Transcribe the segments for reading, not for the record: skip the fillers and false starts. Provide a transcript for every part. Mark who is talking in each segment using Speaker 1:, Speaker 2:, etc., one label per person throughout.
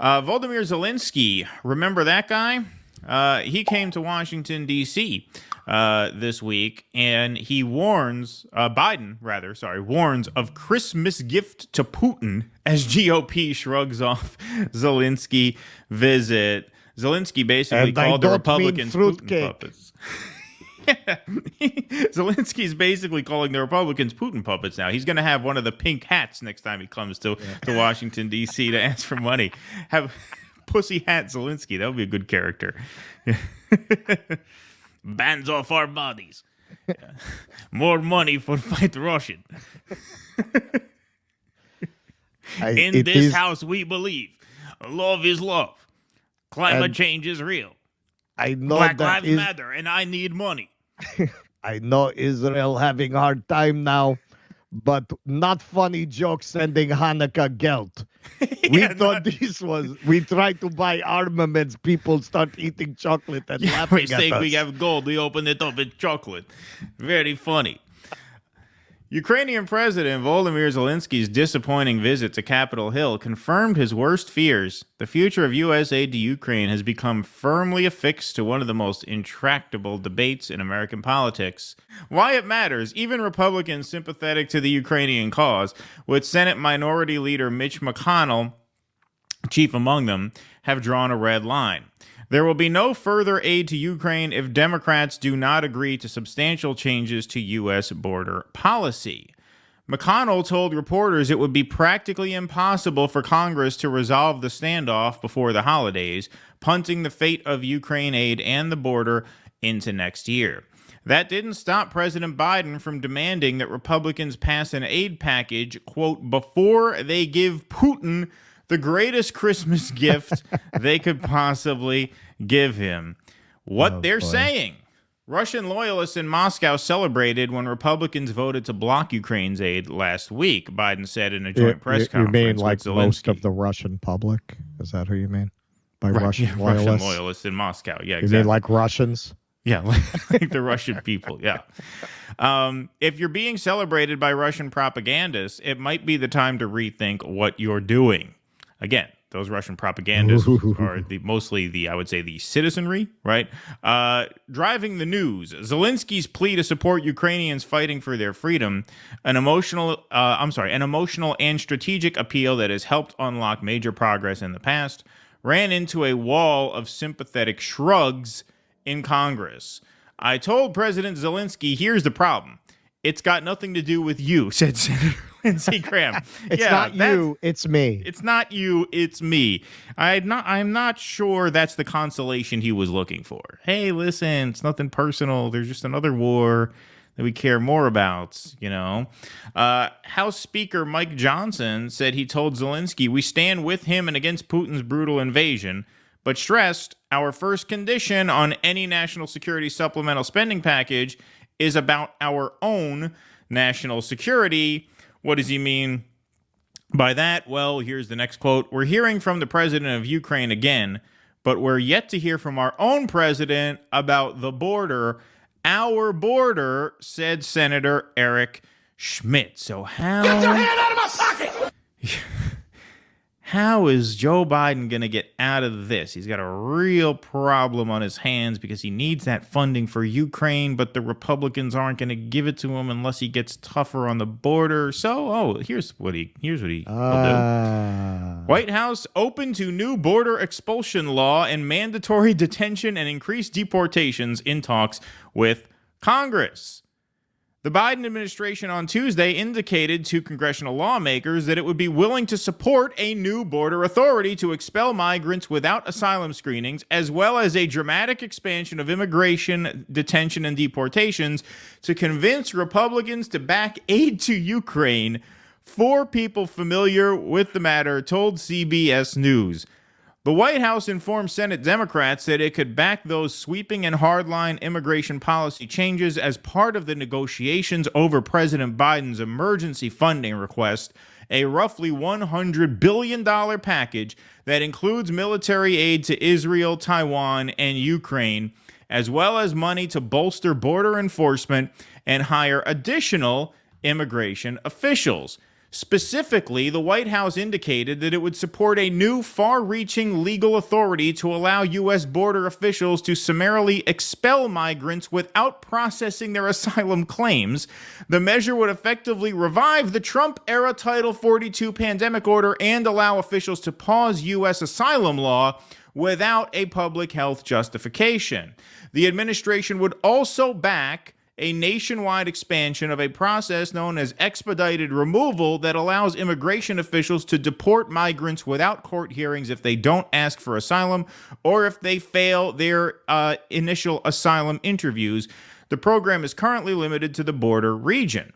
Speaker 1: Volodymyr Zelensky, remember that guy? He came to Washington, D.C. This week, and he warns of Christmas gift to Putin as GOP shrugs off Zelensky visit. Zelensky basically called the Republicans Putin puppets. Zelensky's basically calling the Republicans Putin puppets now. He's going to have one of the pink hats next time he comes to Washington, D.C. to ask for money. Have Pussy Hat Zelensky. That would be a good character. Bands off our bodies. More money for fight Russian. In this house, we believe love is love. Climate change is real.
Speaker 2: I know
Speaker 1: Black Lives Matter, and I need money.
Speaker 2: I know Israel having a hard time now, but not funny joke sending Hanukkah gelt. We tried to buy armaments, people start eating chocolate and laughing
Speaker 1: we
Speaker 2: at us.
Speaker 1: We have gold, we open it up, it's chocolate. Very funny. Ukrainian President Volodymyr Zelensky's disappointing visit to Capitol Hill confirmed his worst fears. The future of U.S. aid to Ukraine has become firmly affixed to one of the most intractable debates in American politics. Why it matters, even Republicans sympathetic to the Ukrainian cause, with Senate Minority Leader Mitch McConnell, chief among them, have drawn a red line. There will be no further aid to Ukraine if Democrats do not agree to substantial changes to U.S. border policy. McConnell told reporters it would be practically impossible for Congress to resolve the standoff before the holidays, punting the fate of Ukraine aid and the border into next year. That didn't stop President Biden from demanding that Republicans pass an aid package, quote, before they give Putin the greatest Christmas gift they could possibly give him. What they're saying. Russian loyalists in Moscow celebrated when Republicans voted to block Ukraine's aid last week, Biden said in a joint press conference.
Speaker 2: You mean like most of the Russian public? Is that who you mean? By Russian loyalists?
Speaker 1: Russian loyalists in Moscow, yeah, exactly.
Speaker 2: You mean like Russians?
Speaker 1: Yeah, like the Russian people, yeah. If you're being celebrated by Russian propagandists, it might be the time to rethink what you're doing. Again, those Russian propagandists are mostly the citizenry, right? Driving the news. Zelensky's plea to support Ukrainians fighting for their freedom, an emotional and strategic appeal that has helped unlock major progress in the past, ran into a wall of sympathetic shrugs in Congress. I told President Zelensky, here's the problem. It's got nothing to do with you, said Senator Lindsey Graham.
Speaker 2: It's not you, it's me.
Speaker 1: It's not you, it's me. I'm not sure that's the consolation he was looking for. Hey, listen, it's nothing personal. There's just another war that we care more about, you know. House Speaker Mike Johnson said he told Zelensky, we stand with him and against Putin's brutal invasion, but stressed our first condition on any national security supplemental spending package is about our own national security. What does he mean by that? Well, here's the next quote. We're hearing from the president of Ukraine again, but we're yet to hear from our own president about the border. Our border, said Senator Eric Schmidt. So how... Get your hand out of my pocket! How is Joe Biden going to get out of this? He's got a real problem on his hands because he needs that funding for Ukraine, but the Republicans aren't going to give it to him unless he gets tougher on the border. So, here's what he'll do. White House open to new border expulsion law and mandatory detention and increased deportations in talks with Congress. The Biden administration on Tuesday indicated to congressional lawmakers that it would be willing to support a new border authority to expel migrants without asylum screenings, as well as a dramatic expansion of immigration, detention, and deportations to convince Republicans to back aid to Ukraine. 4 people familiar with the matter told CBS News. The White House informed Senate Democrats that it could back those sweeping and hardline immigration policy changes as part of the negotiations over President Biden's emergency funding request, a roughly $100 billion package that includes military aid to Israel, Taiwan, and Ukraine, as well as money to bolster border enforcement and hire additional immigration officials. Specifically, the White House indicated that it would support a new far-reaching legal authority to allow U.S. border officials to summarily expel migrants without processing their asylum claims. The measure would effectively revive the Trump-era Title 42 pandemic order and allow officials to pause U.S. asylum law without a public health justification. The administration would also back a nationwide expansion of a process known as expedited removal that allows immigration officials to deport migrants without court hearings if they don't ask for asylum or if they fail their initial asylum interviews. The program is currently limited to the border region.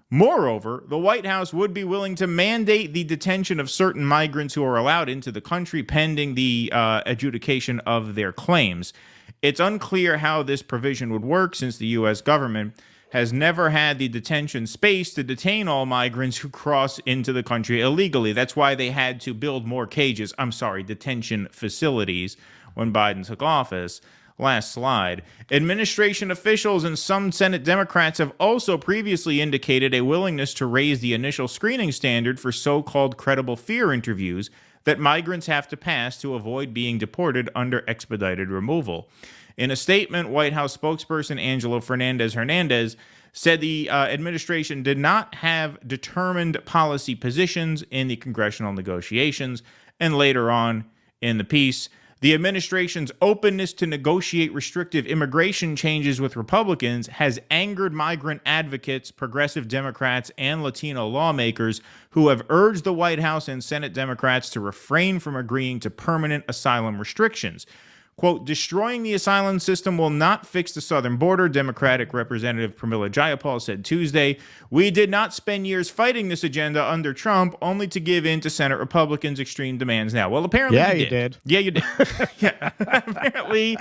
Speaker 1: Moreover, the White House would be willing to mandate the detention of certain migrants who are allowed into the country pending the adjudication of their claims. It's unclear how this provision would work since the U.S. government has never had the detention space to detain all migrants who cross into the country illegally. That's why they had to build more detention facilities when Biden took office. Last slide. Administration officials and some Senate Democrats have also previously indicated a willingness to raise the initial screening standard for so-called credible fear interviews that migrants have to pass to avoid being deported under expedited removal. In a statement, White House spokesperson Angelo Hernandez said the administration did not have determined policy positions in the congressional negotiations. And later on in the piece, the administration's openness to negotiate restrictive immigration changes with Republicans has angered migrant advocates, progressive Democrats, and Latino lawmakers who have urged the White House and Senate Democrats to refrain from agreeing to permanent asylum restrictions. Quote, destroying the asylum system will not fix the southern border, Democratic Representative Pramila Jayapal said Tuesday. We did not spend years fighting this agenda under Trump only to give in to Senate Republicans' extreme demands now. Well, apparently you did. Yeah, you did. Yeah, apparently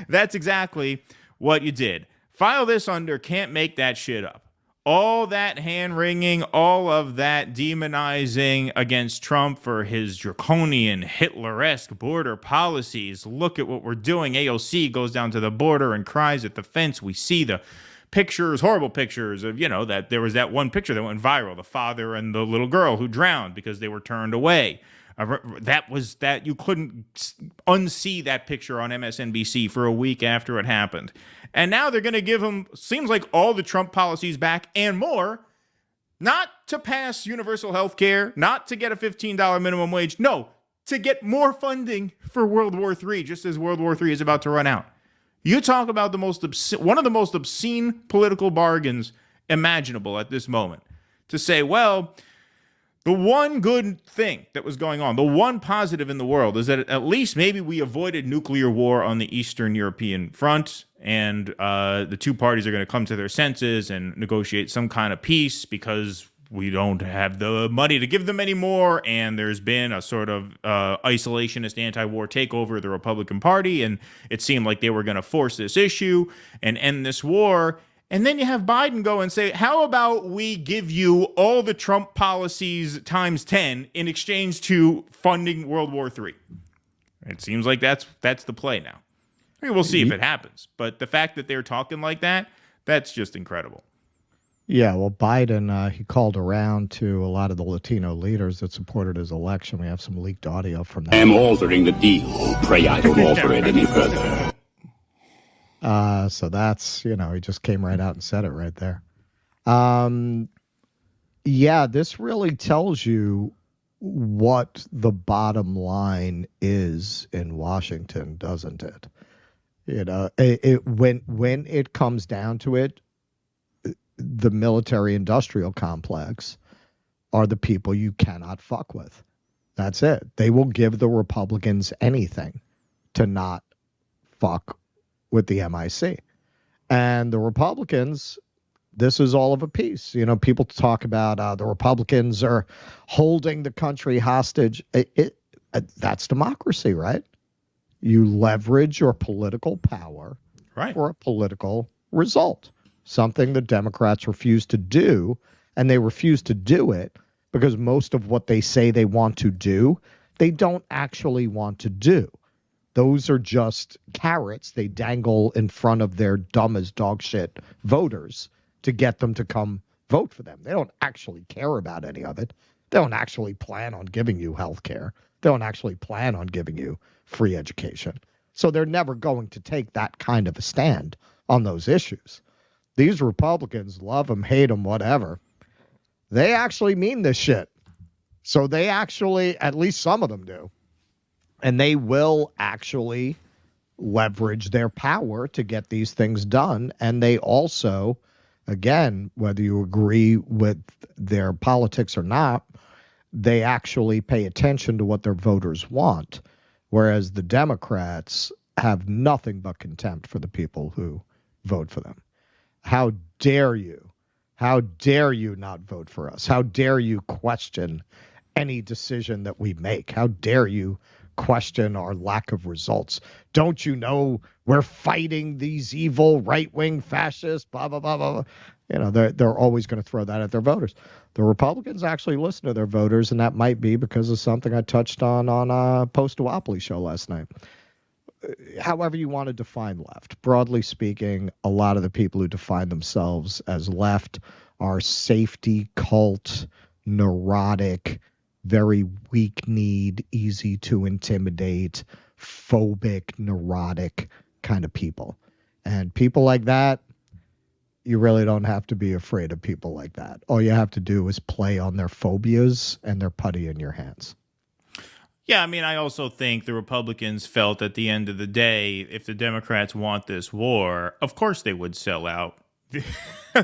Speaker 1: that's exactly what you did. File this under can't make that shit up. All that hand-wringing, all of that demonizing against Trump for his draconian, Hitler-esque border policies. Look at what we're doing. AOC goes down to the border and cries at the fence. We see the pictures, horrible pictures of, that there was that one picture that went viral, the father and the little girl who drowned because they were turned away. That you couldn't unsee that picture on MSNBC for a week after it happened. And now they're going to give him, seems like, all the Trump policies back and more, not to pass universal health care, not to get a $15 minimum wage. No, to get more funding for World War III, just as World War III is about to run out. You talk about one of the most obscene political bargains imaginable at this moment. To say, well, the one good thing that was going on, the one positive in the world, is that at least maybe we avoided nuclear war on the Eastern European front, and the two parties are going to come to their senses and negotiate some kind of peace because we don't have the money to give them anymore, and there's been a sort of isolationist anti-war takeover of the Republican Party, and it seemed like they were going to force this issue and end this war. And then you have Biden go and say, how about we give you all the Trump policies times 10 in exchange to funding World War III? It seems like that's the play now. I mean, we'll see if it happens. But the fact that they're talking like that, that's just incredible.
Speaker 2: Yeah, well, Biden, he called around to a lot of the Latino leaders that supported his election. We have some leaked audio from that.
Speaker 3: I am altering the deal. Pray I don't alter it any further.
Speaker 2: So that's, he just came right out and said it right there. Yeah, this really tells you what the bottom line is in Washington, doesn't it? When it comes down to it, the military-industrial complex are the people you cannot fuck with. That's it. They will give the Republicans anything to not fuck with the MIC. And the Republicans, this is all of a piece. People talk about the Republicans are holding the country hostage. That's democracy, right? You leverage your political power for a political result, something the Democrats refuse to do. And they refuse to do it because most of what they say they want to do, they don't actually want to do. Those are just carrots they dangle in front of their dumb as dog shit voters to get them to come vote for them. They don't actually care about any of it. They don't actually plan on giving you health care. They don't actually plan on giving you free education. So they're never going to take that kind of a stand on those issues. These Republicans, love them, hate them, whatever, they actually mean this shit. So they actually, at least some of them do, and they will actually leverage their power to get these things done. And they also, again, whether you agree with their politics or not, they actually pay attention to what their voters want, whereas the Democrats have nothing but contempt for the people who vote for them. How dare you? How dare you not vote for us? How dare you question any decision that we make? How dare you question our lack of results? Don't you know we're fighting these evil right-wing fascists, blah, blah, blah, blah. You know, they're always going to throw that at their voters. The Republicans actually listen to their voters, and that might be because of something I touched on a post-duopoly show last night. However you want to define left. Broadly speaking, a lot of the people who define themselves as left are safety cult, neurotic, very weak-kneed, easy to intimidate, phobic, neurotic kind of people. And people like that, you really don't have to be afraid of people like that. All you have to do is play on their phobias and they're putty in your hands.
Speaker 1: Yeah, I mean, I also think the Republicans felt at the end of the day, if the Democrats want this war, of course they would sell out.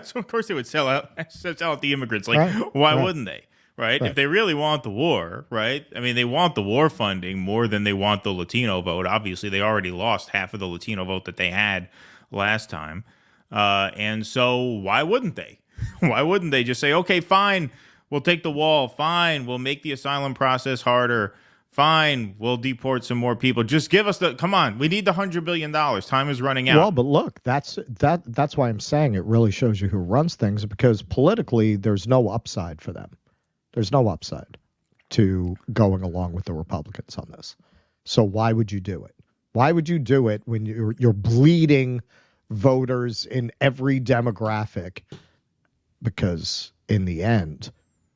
Speaker 1: So of course they would sell out the immigrants. Like,
Speaker 2: Right.
Speaker 1: why
Speaker 2: Right.
Speaker 1: wouldn't they? Right?
Speaker 2: Right.
Speaker 1: If they really want the war, right? I mean, they want the war funding more than they want the Latino vote. Obviously, they already lost half of the Latino vote that they had last time. And so why wouldn't they? Why wouldn't they just say, okay, fine, we'll take the wall. Fine, we'll make the asylum process harder. Fine, we'll deport some more people. Just give us come on, we need the $100 billion. Time is running out.
Speaker 2: Well, but look, that's why I'm saying it really shows you who runs things, because politically there's no upside for them. There's no upside to going along with the Republicans on this. So why would you do it? Why would you do it when you're bleeding voters in every demographic? Because in the end,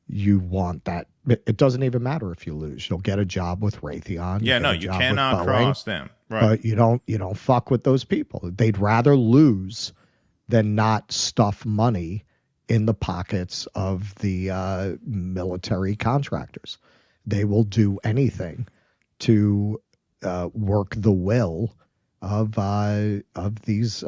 Speaker 2: you want that. It doesn't even matter if you lose. You'll get a job with Raytheon.
Speaker 1: Yeah, no, you cannot cross them. Right.
Speaker 2: But you don't fuck with those people. They'd rather lose than not stuff money in the pockets of the military contractors. They will do anything to work the will of these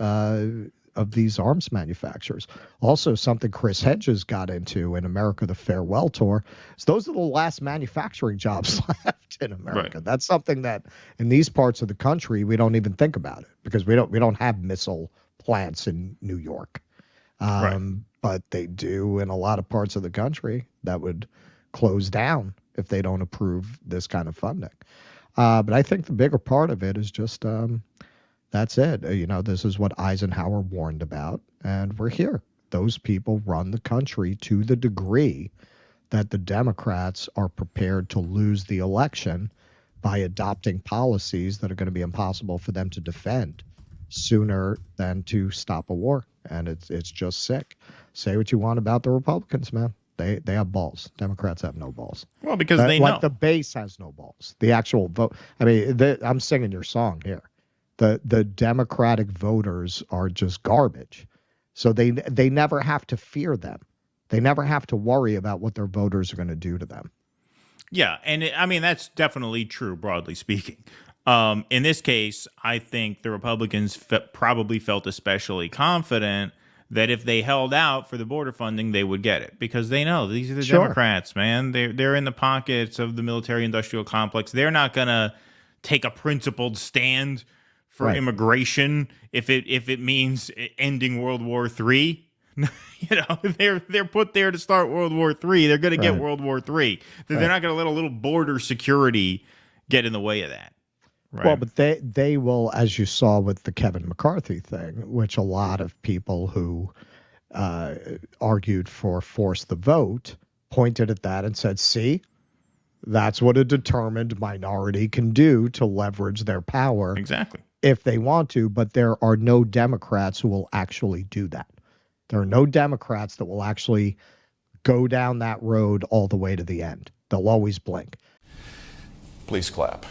Speaker 2: arms manufacturers. Also, something Chris Hedges got into in America, the Farewell Tour, is those are the last manufacturing jobs left in America.
Speaker 1: Right.
Speaker 2: That's something that in these parts of the country we don't even think about it, because we don't have missile plants in New York.
Speaker 1: Right.
Speaker 2: But they do in a lot of parts of the country that would close down if they don't approve this kind of funding. But I think the bigger part of it is just that's it. This is what Eisenhower warned about, and we're here. Those people run the country to the degree that the Democrats are prepared to lose the election by adopting policies that are going to be impossible for them to defend sooner than to stop a war. And it's just sick. Say what you want about the Republicans, man. They have balls. Democrats have no balls.
Speaker 1: Well, because they know.
Speaker 2: Like the base has no balls. The actual vote. I mean, I'm singing your song here. The Democratic voters are just garbage. So they never have to fear them. They never have to worry about what their voters are going to do to them.
Speaker 1: Yeah, and I mean, that's definitely true, broadly speaking. In this case, I think the Republicans probably felt especially confident that if they held out for the border funding, they would get it, because they know these are the Democrats, man. They're in the pockets of the military-industrial complex. They're not going to take a principled stand for immigration if it means ending World War III. They're put there to start World War III. They're going to get World War III. They're not going to let a little border security get in the way of that. Right.
Speaker 2: Well, but they will, as you saw with the Kevin McCarthy thing, which a lot of people who argued for force the vote pointed at that and said, see, that's what a determined minority can do to leverage their power.
Speaker 1: Exactly.
Speaker 2: If they want to, but there are no Democrats who will actually do that. There are no Democrats that will actually go down that road all the way to the end. They'll always blink.
Speaker 4: Please clap.